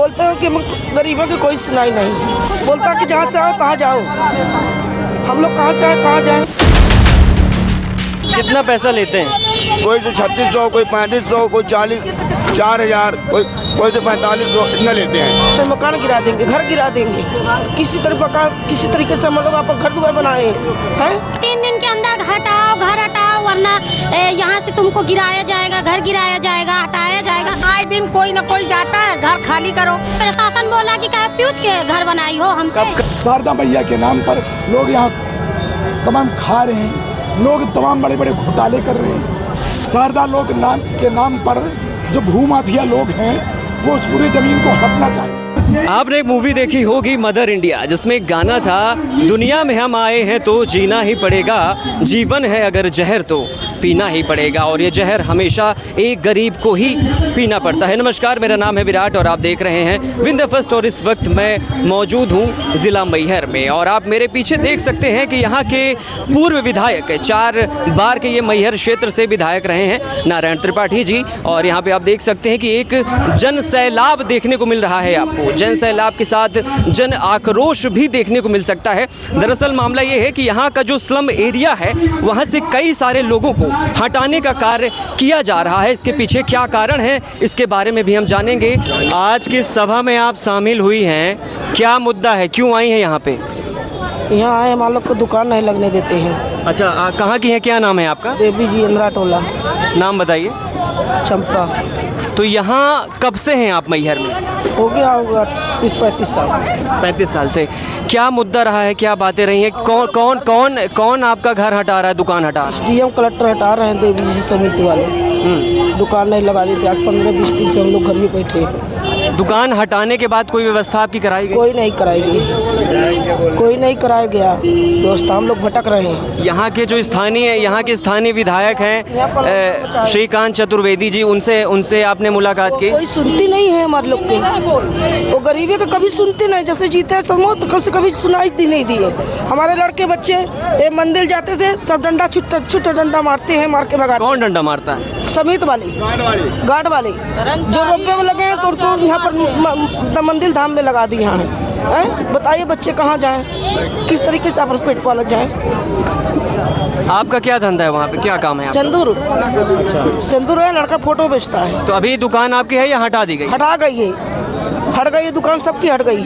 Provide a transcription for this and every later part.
बोलते हो कि गरीबों की कोई सुनाई नहीं, बोलता कि जहाँ से आओ तहाँ जाओ। हम लोग कहाँ से आए कहाँ जाएं? कितना पैसा लेते हैं? कोई तो 3600, कोई 3500, कोई 4000, कोई तो 4500, इतना लेते हैं। तो मकान गिरा देंगे, घर गिरा देंगे, किसी तरीके से हम लोग आप घर दुआर बनाए हैं। 3 दिन के अंदर घर हटाओ वरना यहाँ से तुमको गिराया जाएगा, घर गिराया जाएगा, हटाया जाएगा। आए दिन कोई न कोई जाता है, घर खाली करो। प्रशासन बोला कि क्या पूछ के घर बनाई हो हमसे। शारदा मैया के नाम पर लोग यहाँ तमाम खा रहे हैं, लोग तमाम बड़े बड़े घोटाले कर रहे हैं। शारदा लोग के नाम पर जो भूमाफिया लोग हैं वो उस पूरी जमीन को हड़पना चाहिए। आपने एक मूवी देखी होगी मदर इंडिया, जिसमें एक गाना था, दुनिया में हम आए हैं तो जीना ही पड़ेगा, जीवन है अगर जहर तो पीना ही पड़ेगा। और ये जहर हमेशा एक गरीब को ही पीना पड़ता है। नमस्कार, मेरा नाम है विराट और आप देख रहे हैं विन द फर्स्ट। और इस वक्त मैं मौजूद हूँ ज़िला मैहर में और आप मेरे पीछे देख सकते हैं कि यहाँ के पूर्व विधायक 4 बार के ये मैहर क्षेत्र से विधायक रहे हैं नारायण त्रिपाठी जी। और यहाँ पे आप देख सकते हैं कि एक जन सैलाब देखने को मिल रहा है आपको। जन सैलाब के साथ जन आक्रोश भी देखने को मिल सकता है। दरअसल मामला ये है कि यहाँ का जो स्लम एरिया है वहाँ से कई सारे लोगों को हटाने का कार्य किया जा रहा है। इसके पीछे क्या कारण है इसके बारे में भी हम जानेंगे। आज की सभा में आप शामिल हुई हैं, क्या मुद्दा है, क्यों आई हैं यहाँ पे? यहाँ आए हम लोग को दुकान नहीं लगने देते हैं। अच्छा, कहाँ की है, क्या नाम है आपका? देवी जी इंदिरा टोला। नाम बताइए। चंपा। तो यहाँ कब से हैं आप मैहर में? हो गया होगा 30-35 साल। 35 साल से। क्या मुद्दा रहा है, क्या बातें रही हैं? कौन आपका घर हटा रहा है, दुकान हटा रहा है? डीएम कलेक्टर हटा रहे हैं, देवी जी समिति वाले। दुकान नहीं लगा देते। आज 15-20 दिन से हम लोग घर में बैठे हैं। दुकान हटाने के बाद कोई व्यवस्था आपकी कराई गई? कोई नहीं कराई गई, कोई नहीं कराया गया व्यवस्था। हम लोग भटक रहे हैं। यहाँ के जो स्थानीय विधायक हैं श्रीकांत चतुर्वेदी जी, उनसे आपने मुलाकात की? कोई सुनती नहीं है हमारे लोग के। वो गरीबी का कभी सुनते नहीं, जैसे जीते समूह तो कभी सुनाई नहीं दी है। हमारे लड़के बच्चे मंदिर जाते थे, सब डंडा छुट्टा डंडा मारते हैं, मार के भगाते। कौन डंडा मारता है? समिति वाले, गार्ड वाले जो रोपे में लगे हैं तो उनको यहाँ पर मंदिर धाम में लगा दिया है। बताइए बच्चे कहाँ जाएं, किस तरीके से अपन पेट पालक जाएं? आपका क्या धंधा है वहाँ पे, क्या काम है? सिंदूर। सिंदूर है, लड़का फोटो बेचता है। तो अभी दुकान आपकी है या हटा दी गई? हटा गई है, हट गई है दुकान, सबकी हट गई।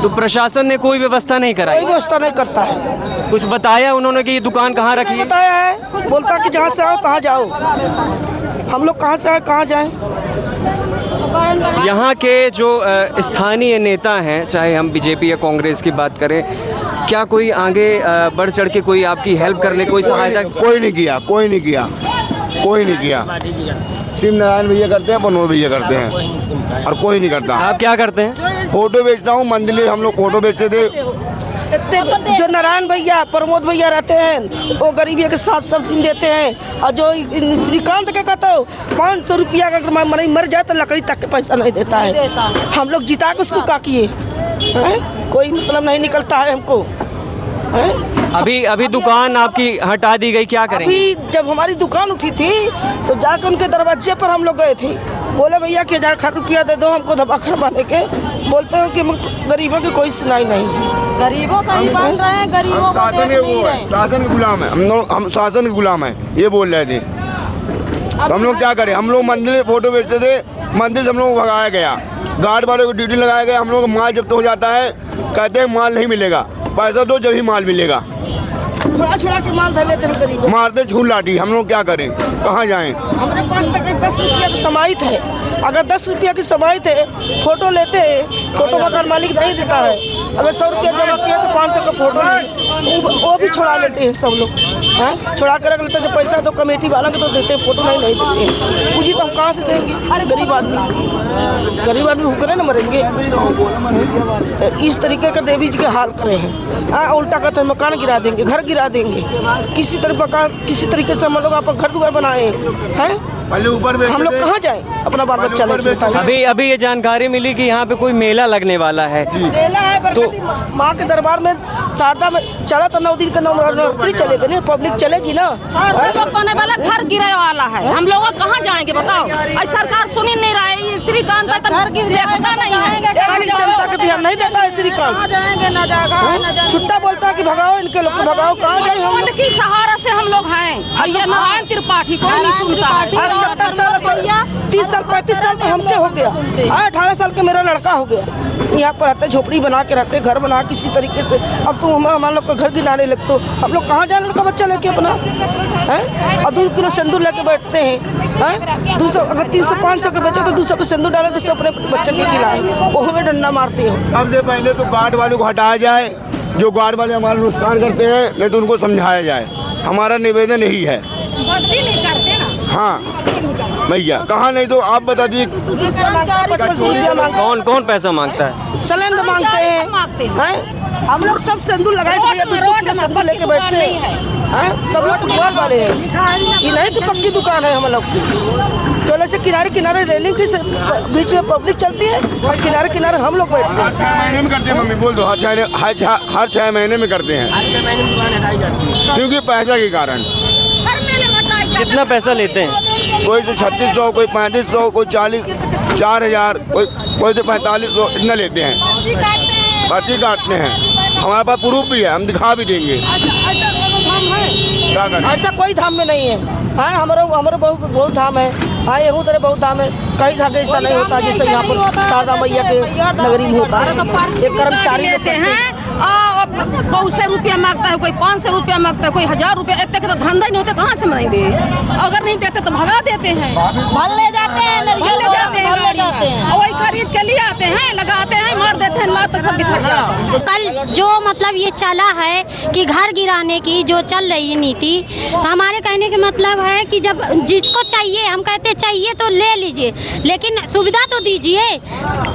तो प्रशासन ने कोई व्यवस्था नहीं कराई? कोई व्यवस्था नहीं करता है। कुछ बताया उन्होंने कि ये दुकान कहाँ रखी है? बताया है, बोलता कि जहाँ से आओ तहाँ जाओ। हम लोग कहाँ से आए कहाँ जाएं? यहाँ के जो स्थानीय नेता हैं, चाहे हम बीजेपी या कांग्रेस की बात करें, क्या कोई आगे बढ़ चढ़ के कोई आपकी हेल्प करने, कोई सहायता? कोई नहीं किया। शिव नारायण भैया करते हैं, मनोहर भैया करते हैं, और कोई नहीं करता। आप क्या करते हैं? फोटो बेचता हूँ। मंदिर हम लोग फोटो बेचते थे। जो नारायण भैया, प्रमोद भैया रहते हैं, वो गरीबी के साथ सब दिन देते हैं। और जो श्रीकांत के कहते हो 500 रुपया का अगर मर जाए तो लकड़ी तक के पैसा नहीं देता है। हम लोग जिता के उसको का किए, कोई मतलब नहीं निकलता है हमको। अभी दुकान आपकी हटा दी गई, क्या करेंगे? अभी जब हमारी दुकान उठी थी तो जाकर उनके दरवाजे पर हम लोग गए थे, बोले भैया कि 1000 रुपया दे दो हमको दवाखाना बनाने के। बोलते हो कि गरीबों की कोई सुनाई नहीं है। गरीबों का ही बन रहे हैं, गरीबों को देख नहीं रहे। शासन के गुलाम है हम शासन के गुलाम है, ये बोल रहे थे। तो हम लोग क्या करें? हम लोग मंदिर में फोटो बेचते थे, मंदिर से हम लोग भगाया गया, गार्ड वाले को ड्यूटी लगाया गया। हम लोग का माल जब्त हो जाता है, कहते हैं माल नहीं मिलेगा, पैसा दो जब ही माल मिलेगा। छोड़ा के माल धर लेते हैं गरीब, मारते झूल लाठी। हम लोग क्या करें, कहाँ जाएं? हमारे पास तक 10 रुपया की समाहित है। अगर 10 रुपया की समाहित है, फोटो लेते हैं, फोटो मकान मालिक नहीं देता है। अगर 100 रुपया जमा किया तो 500 का फोटो नहीं, वो भी छुड़ा लेते हैं सब लोग। हैं, छुड़ा कर रख लेते हैं। जब पैसा तो कमेटी वाला को तो देते हैं, फोटो नहीं देते हैं। पूंजी तो हम कहाँ से देंगे? गरीब आदमी भूखने न मरेंगे। तो इस तरीके का देवी जी के हाल करे हैं। उल्टा कहते हैं मकान गिरा देंगे, घर गिरा देंगे, किसी तरीके से हम लोग आप घर दुआर बनाए हैं। पहले ऊपर हम लोग कहाँ जाए अपना बाल बच्चा लेके बताइए। अभी ये जानकारी मिली कि यहाँ पे कोई मेला लगने वाला है। मेला है बरकती माँ के दरबार में शारदा में चला तो 9 दिन का नवरात्रि चलेगी ना, पब्लिक चलेगी ना। बने वाला घर गिरे वाला है, हम लोग कहाँ जाएंगे बताओ। सरकार सुन ही नहीं रहा है, ये श्रीकांत घर गिर देखता नहीं है, जनता का ध्यान नहीं देता है श्रीकांत। जाएंगे ना जाएगा, छुट्टा बोलता है कि भगाओ इनके लोग को, भगाओ। कहाँ जाए हम लोग? की सहारा से हम लोग हैं। और ये नारायण त्रिपाठी कोई नहीं सुनता है। 70 साल 30 साल 35 साल तो हमके हो गया, 18 साल के मेरा लड़का हो गया। यहाँ पर रहते, झोपड़ी बना के रहते, घर बना किसी तरीके से। अब तुम हमारे लोग का घर गिराने लगते हो। हम लोग कहाँ जाए लड़का बच्चा लेके अपना है? और 2 किलो सिंदूर लेके बैठते हैं। 200 अगर 300-500 के बच्चे तो 200 पे सिंदूर डाले, 200 अपने बच्चे के खिलाए, वो हमें डंडा मारते हैं। सबसे पहले तो गार्ड वालों को हटाया जाए, जो गार्ड वाले हमारा नुकसान करते हैं, नहीं तो उनको समझाया जाए। हमारा निवेदन यही है। हाँ भैया, कहाँ नहीं तो आप बता दीजिए। कौन कौन पैसा मांगता है? सिलेंडर मांगते हैं। हम लोग सब सिंदूर लगाए थे, 2 किलो सिंदूर लेके बैठते हैं। सब लोग दुकान वाले हैं, ये नहीं कि पक्की दुकान है हम लोग की। केले से किनारे किनारे रेलिंग के बीच में पब्लिक चलती है और किनारे किनारे हम लोग बैठते हैं। 6 महीने में करते हैं मम्मी, बोल दो। हर 6 महीने में करते हैं, क्योंकि पैसा के कारण। कितना पैसा लेते हैं? कोई तो 3600, कोई 3500, कोई 4000, कोई तो 4500, इतना लेते हैं। पर्ची काटते हैं। हमारे पास प्रूफ भी है, हम दिखा भी देंगे। ऐसा कोई धाम में नहीं है। हाँ हमारे बहुत धाम है। हाँ एहू तरह बहुत धाम है, कई धागे ऐसा नहीं होता जैसे यहाँ पर शारदा मैया के नगरी में होता है। एक कर्मचारी लेते हैं, कोई 100 रुपया मांगता है, कोई 500 रुपया मांगता है, कोई 1000 रुपया। इतने का तो धंधा ही नहीं होता, कहाँ से मनाएंगे? अगर नहीं देते तो भगा देते हैं, भल ले जाते हैं, वही खरीद के लिए आते हैं, लगाते हैं, मार देते हैं, लात सब बिखर जाता है। कल जो मतलब ये चला है कि घर गिराने की जो चल रही है नीति, तो हमारे कहने का मतलब है कि जब जिसको चाहिए, हम कहते चाहिए तो ले लीजिए, लेकिन सुविधा तो दीजिए।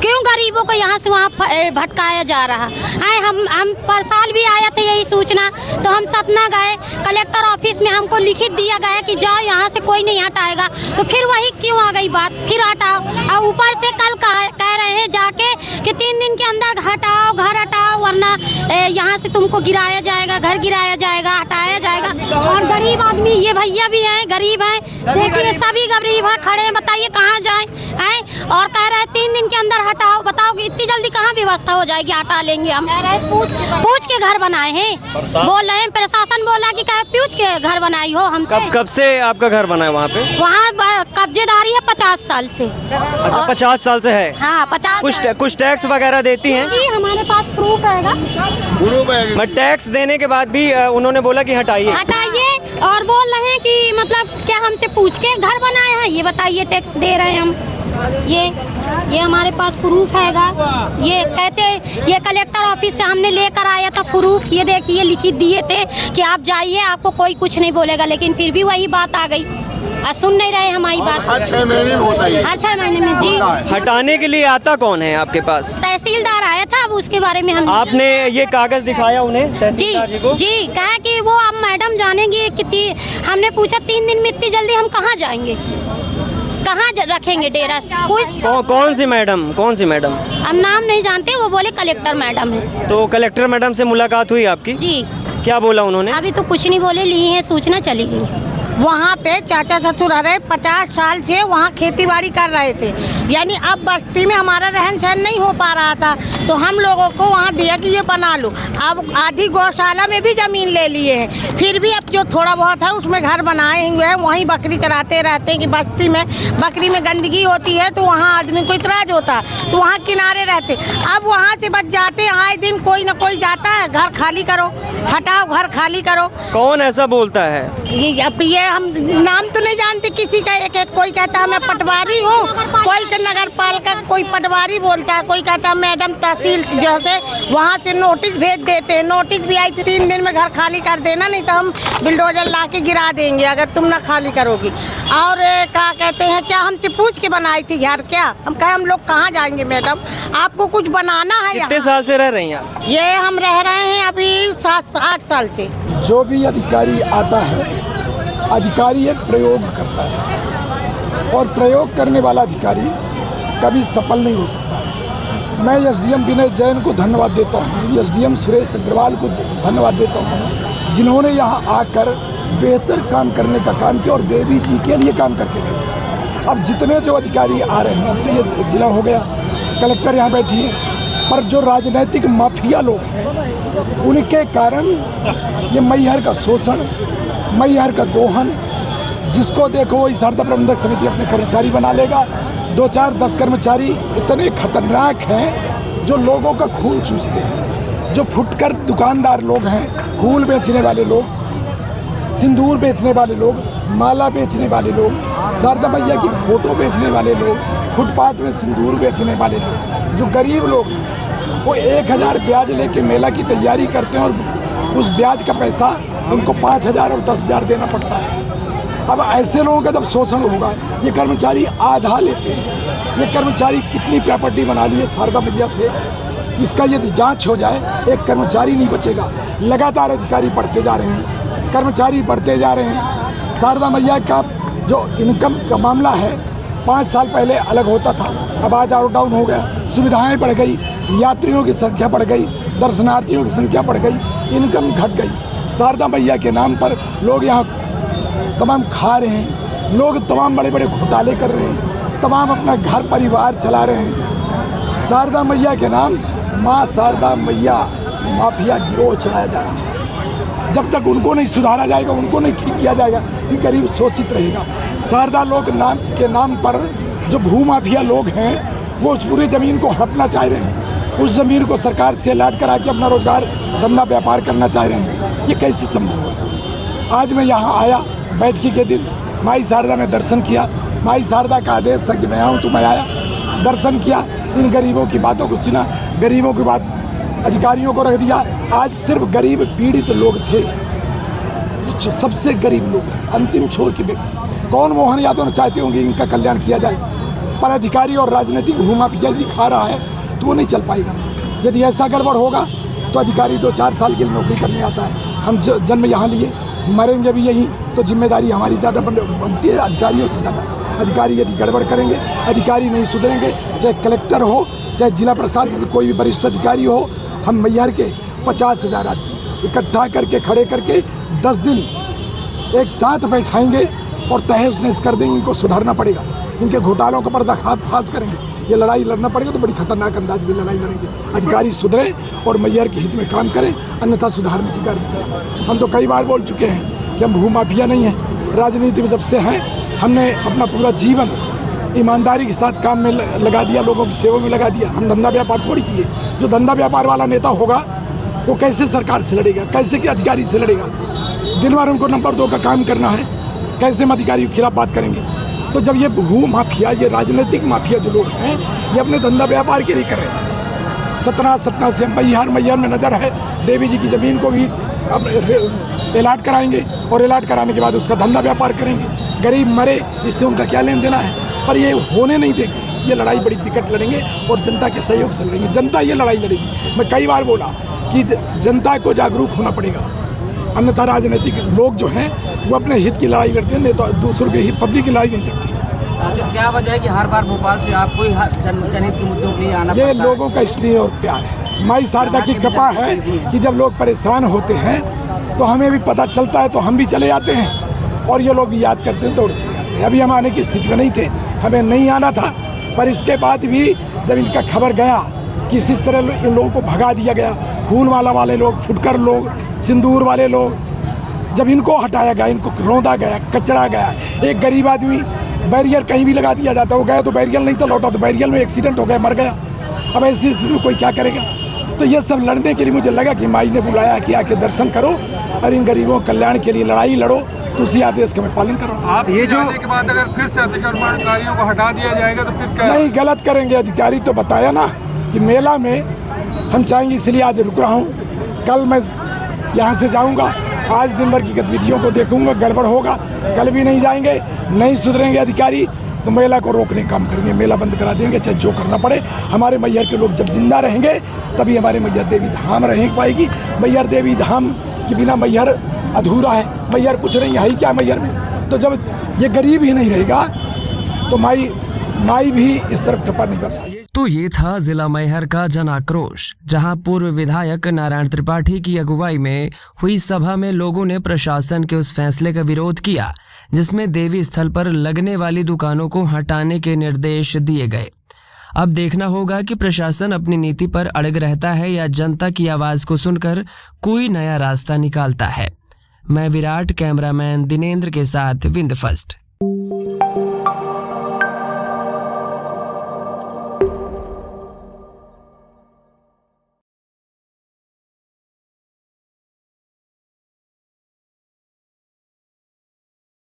क्यों गरीबों को यहाँ से वहाँ भटकाया जा रहा है? हम पर साल भी आया था यही सूचना, तो हम सतना गए, कलेक्टर ऑफिस में हमको लिखित दिया गया कि जाओ यहाँ से कोई नहीं हटाएगा। तो फिर वही क्यों आ गई बात, फिर हटाओ। और ऊपर से कल कह रहे हैं जाके कि 3 दिन के अंदर हटाओ, घर हटाओ, वरना यहाँ से तुमको गिराया जाएगा, घर गिराया जाएगा, हटाया जाएगा। और गरीब आदमी, ये भैया भी हैं, गरीब हैं, देखिए सभी गरीब हैं, खड़े हैं, बताइए कहाँ जाएं? और कह रहे हैं 3 दिन के अंदर हटाओ। बताओ कि इतनी जल्दी कहाँ व्यवस्था हो जाएगी? हटा लेंगे हम। पूछ के घर बनाए हैं, बोल रहे हैं, प्रशासन बोला कि पूछ के घर बनाई हो हमसे। कब से आपका घर बना है वहाँ पे? वहाँ कब्जेदारी है 50 साल से। अच्छा, 50 साल से है? हाँ 50। कुछ टैक्स वगैरह देती हैं? जी हमारे पास प्रूफ है। बट टैक्स देने के बाद भी उन्होंने बोला कि हटाइए। और बोल रहे हैं कि मतलब क्या हमसे पूछ के घर बनाए हैं? ये बताइए, टैक्स दे रहे हैं हम। ये हमारे पास प्रूफ हैगा। ये कहते, ये कलेक्टर ऑफिस से हमने लेकर आया था प्रूफ। ये देखिए लिखित दिए थे कि आप जाइए, आपको कोई कुछ नहीं बोलेगा, लेकिन फिर भी वही बात आ गई। सुन नहीं रहे हमारी बात। हर 6 महीने में होता है। हर 6 महीने में जी। हटाने के लिए आता कौन है आपके पास? तहसीलदार आया था, अब उसके बारे में हम। आपने ये कागज दिखाया उन्हें तहसीलदार जी को? जी कहा कि वो अब मैडम जानेंगे कितनी। हमने पूछा 3 दिन में इतनी जल्दी हम कहाँ जाएंगे, कहाँ रखेंगे डेरा? कौन सी मैडम? हम नाम नहीं जानते, वो बोले कलेक्टर मैडम है। तो कलेक्टर मैडम से मुलाकात हुई आपकी? जी। क्या बोला उन्होंने? अभी तो कुछ नहीं बोले, ली है सूचना, चली गई। वहाँ पे चाचा ससुर रहे 50 साल से वहाँ खेती बाड़ी कर रहे थे। यानी अब बस्ती में हमारा रहन सहन नहीं हो पा रहा था, तो हम लोगों को वहाँ दिया कि ये बना लो। अब आधी गौशाला में भी ज़मीन ले लिए हैं, फिर भी अब जो थोड़ा बहुत है उसमें घर बनाए हुए हैं। वहीं बकरी चराते रहते हैं कि बस्ती में बकरी में गंदगी होती है, तो वहाँ आदमी को इतराज होता है, तो वहाँ किनारे रहते। अब वहाँ से बच जाते हैं, आए दिन कोई ना कोई जाता है, घर खाली करो, हटाओ, घर खाली करो। कौन ऐसा बोलता है? ये हम नाम तो नहीं जानते किसी का। एक कोई कहता है मैं पटवारी हूँ, कोई का नगर पालिका कोई पटवारी बोलता है, कोई कहता है मैडम तहसील जो है वहाँ से नोटिस भेज देते हैं। नोटिस भी आई 3 दिन में घर खाली कर देना, नहीं तो हम बिल्डोजर ला के गिरा देंगे अगर तुम ना खाली करोगी। और क्या कहते हैं, क्या हमसे पूछ के बनाई थी घर? क्या हम कहे हम लोग कहाँ जाएंगे मैडम, आपको कुछ बनाना है। कितने साल से रह रही हैं आप? ये हम रह रहे हैं अभी 7-8 साल से। जो भी अधिकारी आता है, अधिकारी एक प्रयोग करता है। और प्रयोग करने वाला अधिकारी कभी सफल नहीं हो सकता। मैं एसडीएम विनय जैन को धन्यवाद देता हूँ, एसडीएम सुरेश अग्रवाल को धन्यवाद देता हूँ, जिन्होंने यहाँ आकर बेहतर काम करने का काम किया और देवी जी के लिए काम करके गए। अब जितने जो अधिकारी आ रहे हैं, अब तो ये जिला हो गया, कलेक्टर यहाँ बैठी है, पर जो राजनीतिक माफिया लोग हैं उनके कारण ये मैहर का शोषण, मैहर का दोहन, जिसको देखो वही शारदा प्रबंधक समिति अपने कर्मचारी बना लेगा। 2-4-10 कर्मचारी इतने खतरनाक हैं जो लोगों का खून चूसते हैं, जो फुटकर दुकानदार लोग हैं, फूल बेचने वाले लोग, सिंदूर बेचने वाले लोग, माला बेचने वाले लोग, शारदा मैया की फोटो बेचने वाले लोग, फुटपाथ में सिंदूर बेचने वाले लोग, जो गरीब लोग हैं वो 1000 ब्याज लेके मेला की तैयारी करते हैं और उस ब्याज का पैसा उनको 5000 और 10,000 देना पड़ता है। अब ऐसे लोगों का जब शोषण होगा, ये कर्मचारी आधा लेते हैं। ये कर्मचारी कितनी प्रॉपर्टी बना ली है शारदा मैया से, इसका यदि जांच हो जाए एक कर्मचारी नहीं बचेगा। लगातार अधिकारी बढ़ते जा रहे हैं, कर्मचारी बढ़ते जा रहे हैं। शारदा मैया का जो इनकम का मामला है 5 साल पहले अलग होता था, अब आज आउट डाउन हो गया, सुविधाएं बढ़ गई, यात्रियों की संख्या बढ़ गई, दर्शनार्थियों की संख्या बढ़ गई, इनकम घट गई। शारदा मैया के नाम पर लोग यहाँ तमाम खा रहे हैं, लोग तमाम बड़े बड़े घोटाले कर रहे हैं, तमाम अपना घर परिवार चला रहे हैं। शारदा मैया के नाम माँ शारदा मैया माफिया गिरोह चलाया जा रहा है। जब तक उनको नहीं सुधारा जाएगा, उनको नहीं ठीक किया जाएगा, ये गरीब शोषित रहेगा। शारदा लोग नाम के नाम पर जो भूमाफिया लोग हैं वो उस पूरी ज़मीन को हड़पना चाह रहे हैं, उस ज़मीन को सरकार से अलॉट करा के अपना रोजगार धंधा व्यापार करना चाह रहे हैं। ये कैसे संभव है? आज मैं यहाँ आया, बैठकी के दिन माई शारदा में दर्शन किया, माई शारदा का आदेश था कि मैं आऊँ तो मैं आया, दर्शन किया, इन गरीबों की बातों को सुना, गरीबों की बात अधिकारियों को रख दिया। आज सिर्फ गरीब पीड़ित लोग थे, सबसे गरीब लोग, अंतिम छोर के व्यक्ति। कौन मोहन यादव न चाहते होंगे इनका कल्याण किया जाए, पर अधिकारी और राजनीतिक भूमाफिया यदि खा रहा है तो वो नहीं चल पाएगा। यदि ऐसा गड़बड़ होगा तो अधिकारी 2-4 साल के लिए नौकरी करने आता है। हम जन्म यहाँ लिए, मरेंगे भी यहीं, तो जिम्मेदारी हमारी ज़्यादा बनती है अधिकारियों से ज़्यादा। अधिकारी यदि गड़बड़ करेंगे, अधिकारी नहीं सुधरेंगे, चाहे कलेक्टर हो, चाहे जिला प्रशासन कोई भी वरिष्ठ अधिकारी हो, हम मैहर के 50,000 आदमी इकट्ठा करके खड़े करके 10 दिन एक साथ बैठाएंगे और तहस नहस कर देंगे। इनको सुधारना पड़ेगा, इनके घोटालों का पर्दाफाश करेंगे। ये लड़ाई लड़ना पड़ेगा तो बड़ी खतरनाक अंदाज में लड़ाई लड़ेंगे। अधिकारी सुधरे और मैहर के हित में काम करें, अन्यथा सुधारने की कार्य करें। हम तो कई बार बोल चुके हैं कि हम भूमाफिया नहीं हैं, राजनीति में जब से हैं हमने अपना पूरा जीवन ईमानदारी के साथ काम में लगा दिया, लोगों की सेवा में लगा दिया। हम धंधा व्यापार थोड़ी किए। जो धंधा व्यापार वाला नेता होगा वो कैसे सरकार से लड़ेगा, कैसे के अधिकारी से लड़ेगा? दिन भर उनको नंबर 2 का काम करना है, कैसे हम अधिकारियों के खिलाफ बात करेंगे? तो जब ये भू माफिया, ये राजनीतिक माफिया जो लोग हैं, ये अपने धंधा व्यापार के लिए कर रहे हैं। सतना से मैहर में नज़र है, देवी जी की ज़मीन को भी अलॉट कराएंगे और अलॉट कराने के बाद उसका धंधा व्यापार करेंगे। गरीब मरे, इससे उनका क्या लेन देना है? पर ये होने नहीं देंगे। ये लड़ाई बड़ी विकट लड़ेंगे और जनता के सहयोग से लड़ेंगे। जनता ये लड़ाई लड़ेगी। मैं कई बार बोला कि जनता को जागरूक होना पड़ेगा, अन्यथा राजनीतिक लोग जो हैं वो अपने हित की लड़ाई लड़ते हैं, नेता दूसरों के हित, पब्लिक की लड़ाई नहीं लड़ती। आखिर क्या वजह है कि हर बार भोपाल से आपको ही जनहित के मुद्दों के लिए आना पड़ता है? ये लोगों का इसलिए और प्यार है, माई शारदा की कृपा है कि जब लोग परेशान होते हैं तो हमें भी पता चलता है तो हम भी चले जाते हैं और ये लोग भी याद करते हैं, दौड़ चले जाते हैं। अभी हम आने की स्थिति में नहीं थे, हमें नहीं आना था, पर इसके बाद भी जब इनका खबर गया कि इस तरह इन लोगों को भगा दिया गया, फूल माला वाले लोग, फुटकर लोग, सिंदूर वाले लोग, जब इनको हटाया गया, इनको रौंदा गया, कचरा गया। एक गरीब आदमी बैरियर कहीं भी लगा दिया जाता, वो गया तो बैरियर नहीं तो लौटा, तो बैरियर में एक्सीडेंट हो गया, मर गया। अब ऐसी स्थिति में कोई क्या करेगा? तो ये सब लड़ने के लिए मुझे लगा कि माई ने बुलाया कि आके दर्शन करो और इन गरीबों के कल्याण के लिए लड़ाई लड़ो, तो उसी आदेश का मैं पालन करूँ। आप ये जो के बाद अगर फिर से अधिकारियों को हटा दिया जाएगा तो फिर क्या? नहीं, गलत करेंगे अधिकारी। तो बताया ना कि मेला में हम चाहेंगे, इसलिए आज रुक रहा हूँ। कल मैं यहाँ से जाऊँगा, आज दिन भर की गतिविधियों को देखूँगा, गड़बड़ होगा कल भी नहीं जाएंगे, नहीं सुधरेंगे अधिकारी तो मेला को रोकने का काम करेंगे, मेला बंद करा देंगे, चाहे जो करना पड़े। हमारे मैहर के लोग जब जिंदा रहेंगे तभी हमारे मैहर देवी धाम रह पाएगी। मैहर देवी धाम के बिना मैहर अधूरा है, मैहर कुछ नहीं है ही क्या मैहर में। तो जब ये गरीब ही नहीं रहेगा तो माई भी इस तरफ टप्पा नहीं कर सकती। तो ये था जिला मैहर का जन आक्रोश, जहां पूर्व विधायक नारायण त्रिपाठी की अगुवाई में हुई सभा में लोगों ने प्रशासन के उस फैसले का विरोध किया जिसमें देवी स्थल पर लगने वाली दुकानों को हटाने के निर्देश दिए गए। अब देखना होगा कि प्रशासन अपनी नीति पर अड़ग रहता है या जनता की आवाज को सुनकर कोई नया रास्ता निकालता है। मैं विराट, कैमरामैन दिनेंद्र के साथ विंद फर्स्ट।